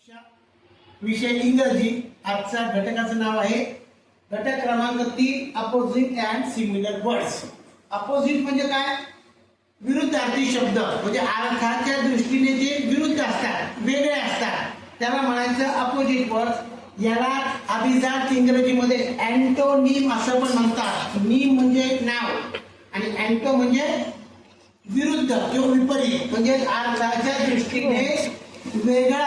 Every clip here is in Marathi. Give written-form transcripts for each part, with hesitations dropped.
विषय इंग्रजी। आजचा घटकाचं नाव आहे घटक क्रमांक 3 opposite and similar words. Opposite म्हणजे काय? विरुद्धार्थी शब्द, म्हणजे अर्थाच्या दृष्टीने जे विरुद्ध असतात, वेगळे असतात, त्याला म्हणायचं अपोजिट वर्ड्स। याला अभिजात इंग्रजीमध्ये अँटोनिम असं पण म्हणतात। निम म्हणजे नाव आणि अँटो म्हणजे विरुद्ध किंवा विपरीत, म्हणजे अर्थाच्या दृष्टीने वेगळा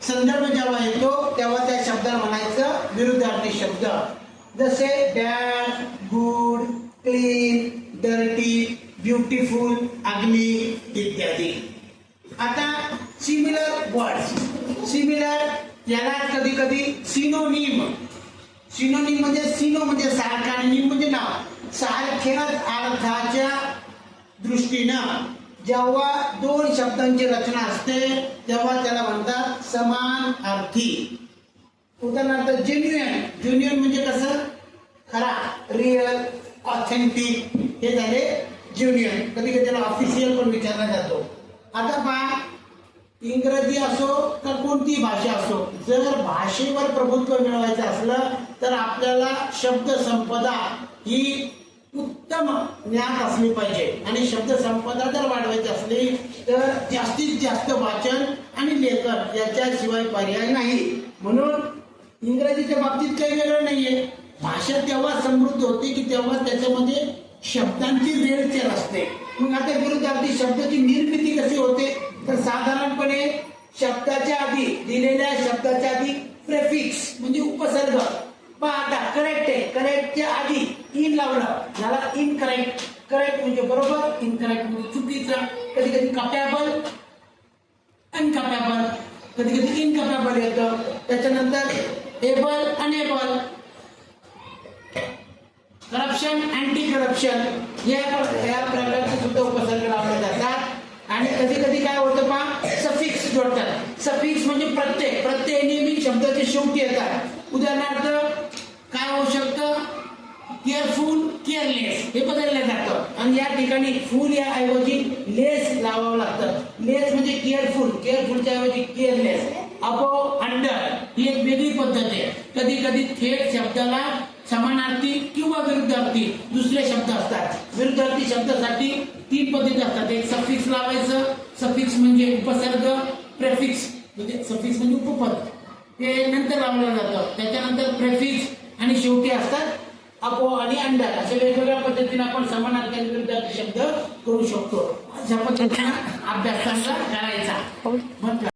संदर्भ जेव्हा येतो तेव्हा त्या शब्दाला म्हणायचं विरुद्धार्थी शब्द। जसे bad, good, clean, dirty, beautiful, ugly इत्यादी। आता सिमिलर वर्ड्स। सिमिलर याला कधी कधी सिनोनिम, सिनोनिम म्हणजे सिनो म्हणजे सारखा आणि निम म्हणजे नाव। सारख्याच अर्थाच्या दृष्टीनं जेव्हा दोन शब्दांची रचना असते तेव्हा त्याला म्हणतात समान अर्थी। उदाहरणार्थ जेन्युइन, जेन्युइन म्हणजे कसं? खरा, रिअल, ऑथेंटिक, हे झाले जेन्युइन। कधी कधी त्याला ऑफिशियल पण विचारला जातो। आता पहा, इंग्रजी असो तर कोणती भाषा असो, जर भाषेवर प्रभुत्व मिळवायचं असलं तर आपल्याला शब्द संपदा ही उत्तम ज्ञान असली पाहिजे। आणि शब्द संपदा जर वाढवायची असली तर जास्तीत जास्त वाचन आणि लेखन याच्याशिवाय पर्याय नाही। म्हणून इंग्रजीच्या बाबतीत काही वेगळं नाहीये। भाषा तेव्हा समृद्ध होते की तेव्हा त्याच्यामध्ये शब्दांची रेलचेल असते। मग आता विरुद्धार्थी शब्दाची निर्मिती कशी होते? तर साधारणपणे शब्दाच्या आधी, दिलेल्या शब्दाच्या आधी प्रेफिक्स म्हणजे उपसर्ग। पहा आता करेक्ट आहे, करेक्टच्या आधी इन लावलं, याला इनकरेक्ट। करेक्ट म्हणजे बरोबर, इनकरेक्ट म्हणजे चुकीचं। कधी कधी कपॅबल, अनकपॅबल, कधी कधी इनकपॅबल येतं। त्याच्यानंतर able, enable, corruption, anti corruption, या प्रकारचे सुद्धा उपसर्ग लावले जातात। आणि कधी कधी काय होतं पहा, सफिक्स जोडतात। सफिक्स म्हणजे प्रत्यय, प्रत्यय नेहमी शब्दाच्या शेवटी येतात। उदाहरणार्थ काय होऊ शकतं? केअरफुल, केअरलेस हे बदललं जातं आणि या ठिकाणी फुल या ऐवजी लेस लावावं लागतं। लेस म्हणजे केअरफुल, केअरफुलच्या ऐवजी केअरलेस। अबोव, अंडर ही एक वेगळी पद्धत आहे। कधी कधी थेट शब्दाला समानार्थी किंवा विरुद्धार्थी दुसरे शब्द असतात। विरुद्धार्थी शब्दासाठी 3 पद्धती असतात। एक सफिक्स लावायचं, सफिक्स म्हणजे उपसर्ग, प्रेफिक्स म्हणजे सफिक्स म्हणजे उपपद, ते नंतर लावलं जातं। त्याच्यानंतर प्रेफिक्स आणि शेवटी असतात अपो आणि अंडर। अशा वेगवेगळ्या पद्धतीने आपण समानार्थी आणि विरुद्धार्थी शब्द करू शकतो। अशा पद्धतीने अभ्यास करायचा।